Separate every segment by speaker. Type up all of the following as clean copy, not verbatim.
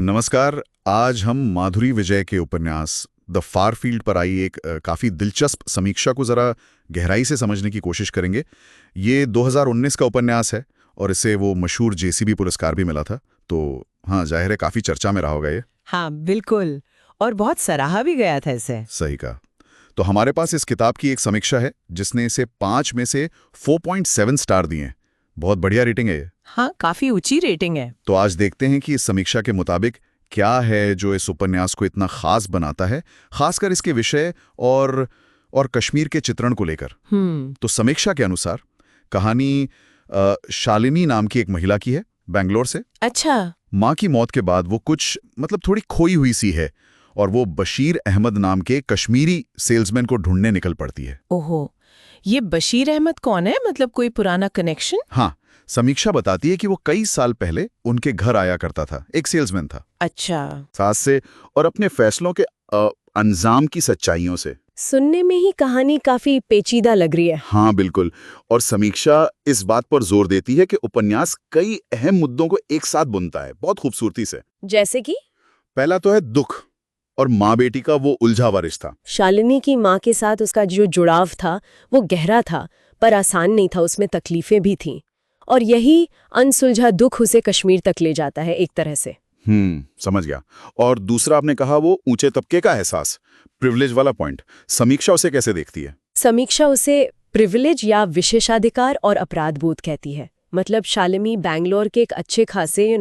Speaker 1: नमस्कार। आज हम माधुरी विजय के उपन्यास द फार फील्ड पर आई एक काफ़ी दिलचस्प समीक्षा को ज़रा गहराई से समझने की कोशिश करेंगे। ये 2019 का उपन्यास है और इसे वो मशहूर जेसीबी पुरस्कार भी मिला था। तो हाँ, जाहिर है काफ़ी चर्चा में रहा होगा ये।
Speaker 2: हाँ बिल्कुल। और बहुत सराहा भी गया था इसे।
Speaker 1: सही कहा। तो हमारे पास इस किताब की एक समीक्षा है जिसने इसे 5 में से 4.7 स्टार दिए हैं। बहुत बढ़िया रेटिंग है ये।
Speaker 2: हाँ, काफी ऊंची रेटिंग है।
Speaker 1: तो आज देखते हैं कि इस समीक्षा के मुताबिक क्या है जो इस उपन्यास को इतना खास बनाता है, खासकर इसके विषय और कश्मीर के चित्रण को लेकर। तो समीक्षा के अनुसार कहानी शालिनी नाम की एक महिला की है, बेंगलोर से।
Speaker 2: अच्छा।
Speaker 1: माँ की मौत के बाद वो कुछ थोड़ी खोई हुई सी है और वो बशीर अहमद नाम के कश्मीरी सेल्समैन को ढूंढने निकल पड़ती है।
Speaker 2: ओहो, ये बशीर अहमद कौन है? मतलब कोई पुराना कनेक्शन?
Speaker 1: हाँ, समीक्षा बताती है कि वो कई साल पहले उनके घर आया करता था, एक सेल्समैन था।
Speaker 2: अच्छा।
Speaker 1: सास से और अपने फैसलों के अंजाम की सच्चाइयों से।
Speaker 3: सुनने में ही कहानी काफी पेचीदा लग रही है।
Speaker 1: हाँ बिल्कुल। और समीक्षा इस बात पर जोर देती है कि उपन्यास कई अहम मुद्दों को एक साथ बुनता है, बहुत खूबसूरती से।
Speaker 3: जैसे कि
Speaker 1: पहला तो है दुख और माँ बेटी का वो उलझा हुआ रिश्ता।
Speaker 3: शालिनी की माँ के साथ उसका जो जुड़ाव था वो गहरा था, पर आसान नहीं था, उसमें तकलीफें भी थीं। और यही अनसुलझा दुख उसे कश्मीर तक ले जाता है एक तरह से।
Speaker 1: समझ गया। और दूसरा आपने कहा वो ऊंचे तबके का एहसास, प्रिविलेज वाला पॉइंट। समीक्षा उसे कैसे देखती है?
Speaker 3: समीक्षा उसे प्रिविलेज या विशेषाधिकार और अपराध बोध कहती है। मतलब शालिनी बैंगलोर के एक अच्छे खासे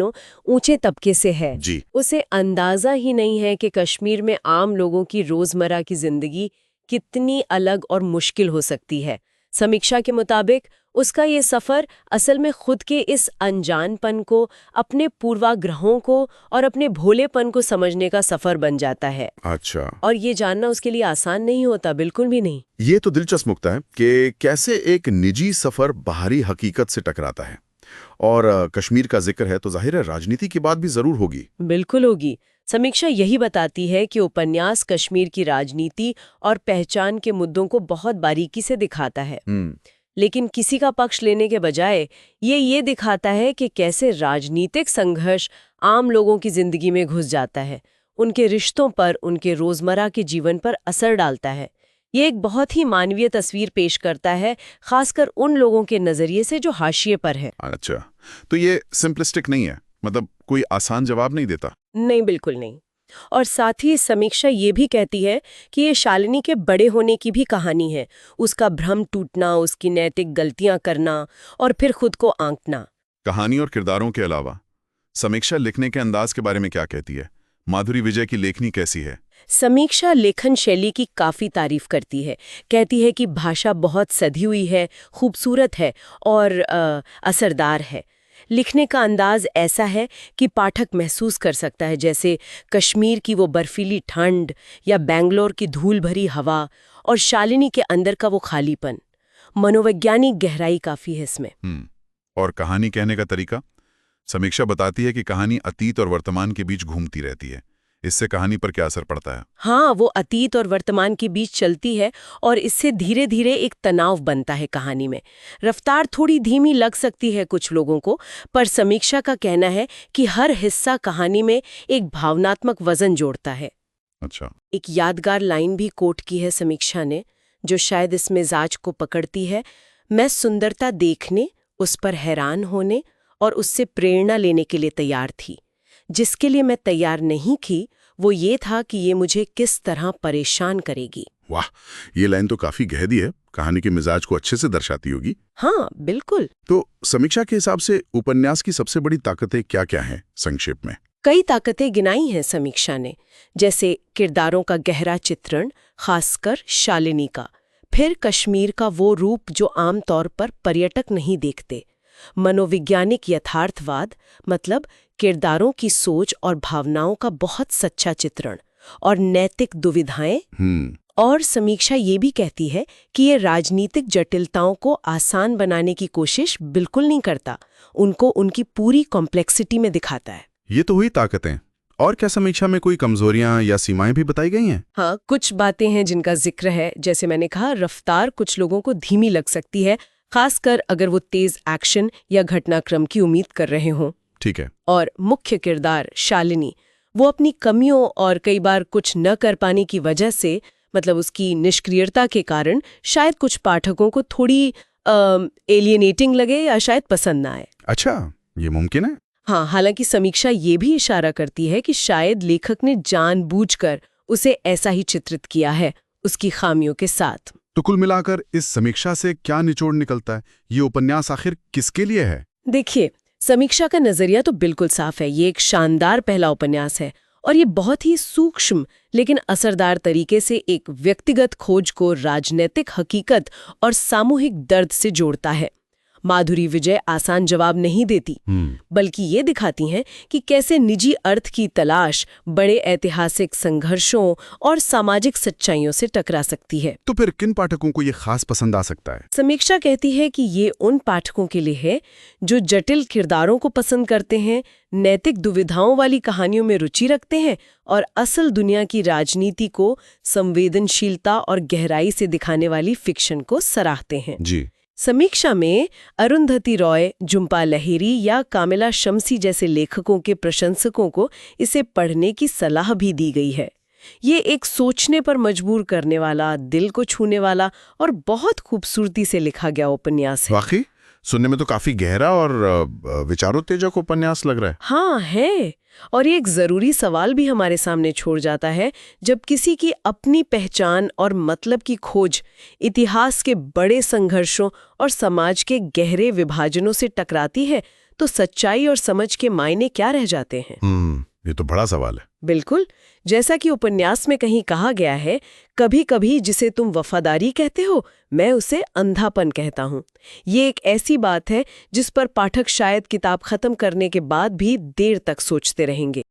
Speaker 3: ऊंचे तबके से है
Speaker 1: जी।
Speaker 3: उसे अंदाजा ही नहीं है कि कश्मीर में आम लोगों की रोजमर्रा की जिंदगी कितनी अलग और मुश्किल हो सकती है। समीक्षा के मुताबिक उसका ये सफर असल में खुद के इस अनजानपन को, अपने पूर्वाग्रहों को और अपने भोलेपन को समझने का सफर बन जाता है।
Speaker 1: अच्छा।
Speaker 3: और ये जानना उसके लिए आसान नहीं होता, बिल्कुल भी नहीं।
Speaker 1: ये तो दिलचस्प नुक्ता है कि कैसे एक निजी सफर बाहरी हकीकत से टकराता है। और कश्मीर का जिक्र है तो जाहिर है राजनीति की बात भी जरूर होगी।
Speaker 3: बिल्कुल होगी। समीक्षा यही बताती है कि उपन्यास कश्मीर की राजनीति और पहचान के मुद्दों को बहुत बारीकी से दिखाता है। लेकिन किसी का पक्ष लेने के बजाय ये दिखाता है कि कैसे राजनीतिक संघर्ष आम लोगों की जिंदगी में घुस जाता है, उनके रिश्तों पर, उनके रोजमर्रा के जीवन पर असर डालता है। ये एक बहुत ही मानवीय तस्वीर पेश करता है, खासकर उन लोगों के नजरिए से जो हाशिए पर है।
Speaker 1: अच्छा, तो ये सिंपलिस्टिक नहीं है, मतलब कोई आसान जवाब नहीं देता।
Speaker 3: नहीं, बिल्कुल नहीं। और साथ ही समीक्षा ये भी कहती है कि ये शालिनी के बड़े होने की भी कहानी है, उसका भ्रम टूटना, उसकी नैतिक गलतियां करना और फिर खुद को आंकना।
Speaker 1: कहानी और किरदारों के अलावा समीक्षा लिखने के अंदाज के बारे में क्या कहती है? माधुरी विजय की लेखनी कैसी है?
Speaker 3: समीक्षा लेखन शैली की काफी तारीफ करती है। कहती है कि भाषा बहुत सधी हुई है, खूबसूरत है और असरदार है। लिखने का अंदाज ऐसा है कि पाठक महसूस कर सकता है जैसे कश्मीर की वो बर्फीली ठंड या बेंगलोर की धूल भरी हवा और शालिनी के अंदर का वो खालीपन। मनोवैज्ञानिक गहराई काफी है इसमें।
Speaker 1: और कहानी कहने का तरीका? समीक्षा बताती है कि कहानी अतीत और वर्तमान के बीच घूमती रहती है। इससे कहानी पर क्या असर पड़ता है?
Speaker 3: हाँ, वो अतीत और वर्तमान के बीच चलती है और इससे धीरे धीरे एक तनाव बनता है कहानी में। रफ्तार थोड़ी धीमी लग सकती है कुछ लोगों को, पर समीक्षा का कहना है कि हर हिस्सा कहानी में एक भावनात्मक वजन जोड़ता है।
Speaker 1: अच्छा।
Speaker 3: एक यादगार लाइन भी कोट की है समीक्षा ने, जो शायद इस मिजाज को पकड़ती है। मैं सुंदरता देखने, उस पर हैरान होने और उससे प्रेरणा लेने के लिए तैयार थी। जिसके लिए मैं तैयार नहीं थी वो ये था कि ये मुझे किस तरह परेशान करेगी।
Speaker 1: वाह, ये लाइन तो काफी गहरी है, कहानी के मिजाज को अच्छे से दर्शाती होगी।
Speaker 3: हाँ बिल्कुल।
Speaker 1: तो समीक्षा के हिसाब से उपन्यास की सबसे बड़ी ताकतें क्या-क्या हैं संक्षेप में?
Speaker 3: कई ताकतें गिनाई हैं समीक्षा ने, जैसे किरदारों का गहरा चित्रण, खासकर शालिनी का। फिर कश्मीर का वो रूप जो आमतौर पर पर्यटक नहीं देखते। मनोवैज्ञानिक यथार्थवाद, मतलब किरदारों की सोच और भावनाओं का बहुत सच्चा चित्रण। और नैतिक दुविधाएं। और समीक्षा ये भी कहती है कि ये राजनीतिक जटिलताओं को आसान बनाने की कोशिश बिल्कुल नहीं करता, उनको उनकी पूरी कॉम्प्लेक्सिटी में दिखाता है।
Speaker 1: ये तो हुई ताकतें। और क्या समीक्षा में कोई कमजोरियां या सीमाएं भी बताई गई हैं?
Speaker 3: हाँ, कुछ बातें हैं जिनका जिक्र है। जैसे मैंने कहा, रफ्तार कुछ लोगों को धीमी लग सकती है, खासकर अगर वो तेज एक्शन या घटनाक्रम की उम्मीद कर रहे हों।
Speaker 1: ठीक है।
Speaker 3: और मुख्य किरदार शालिनी वो अपनी कमियों और कई बार कुछ न कर पाने की वजह से, मतलब उसकी निष्क्रियता के कारण, शायद कुछ पाठकों को थोड़ी एलियनेटिंग लगे या शायद पसंद ना आए।
Speaker 1: अच्छा, ये मुमकिन है?
Speaker 3: हाँ, हालांकि समीक्षा ये भी इशारा करती है कि शायद लेखक ने जानबूझकर उसे ऐसा ही चित्रित किया है, उसकी खामियों के साथ।
Speaker 1: तो कुल मिलाकर इस समीक्षा से क्या निचोड़ निकलता है? ये उपन्यास आखिर किसके लिए है?
Speaker 3: देखिए, समीक्षा का नजरिया तो बिल्कुल साफ है। ये एक शानदार पहला उपन्यास है और ये बहुत ही सूक्ष्म लेकिन असरदार तरीके से एक व्यक्तिगत खोज को राजनीतिक हकीकत और सामूहिक दर्द से जोड़ता है। माधुरी विजय आसान जवाब नहीं देती, बल्कि ये दिखाती हैं कि कैसे निजी अर्थ की तलाश बड़े ऐतिहासिक संघर्षों और सामाजिक सच्चाइयों से टकरा सकती है।
Speaker 1: तो फिर किन पाठकों को ये खास पसंद आ सकता है?
Speaker 3: समीक्षा कहती है कि ये उन पाठकों के लिए है जो जटिल किरदारों को पसंद करते हैं, नैतिक दुविधाओं वाली कहानियों में रुचि रखते हैं और असल दुनिया की राजनीति को संवेदनशीलता और गहराई से दिखाने वाली फिक्शन को सराहते हैं।
Speaker 1: जी।
Speaker 3: समीक्षा में अरुंधति रॉय, झुम्पा लाहिरी या कामिला शम्सी जैसे लेखकों के प्रशंसकों को इसे पढ़ने की सलाह भी दी गई है। ये एक सोचने पर मजबूर करने वाला, दिल को छूने वाला और बहुत खूबसूरती से लिखा गया उपन्यास है।
Speaker 1: वाकई सुनने में तो काफी गहरा और विचारोत्तेजक उपन्यास लग रहा है।
Speaker 3: हाँ है, और ये एक जरूरी सवाल भी हमारे सामने छोड़ जाता है। जब किसी की अपनी पहचान और मतलब की खोज इतिहास के बड़े संघर्षों और समाज के गहरे विभाजनों से टकराती है, तो सच्चाई और समझ के मायने क्या रह जाते हैं?
Speaker 1: ये तो बड़ा सवाल है।
Speaker 3: बिल्कुल, जैसा कि उपन्यास में कहीं कहा गया है, कभी कभी जिसे तुम वफादारी कहते हो, मैं उसे अंधापन कहता हूँ। ये एक ऐसी बात है जिस पर पाठक शायद किताब खत्म करने के बाद भी देर तक सोचते रहेंगे।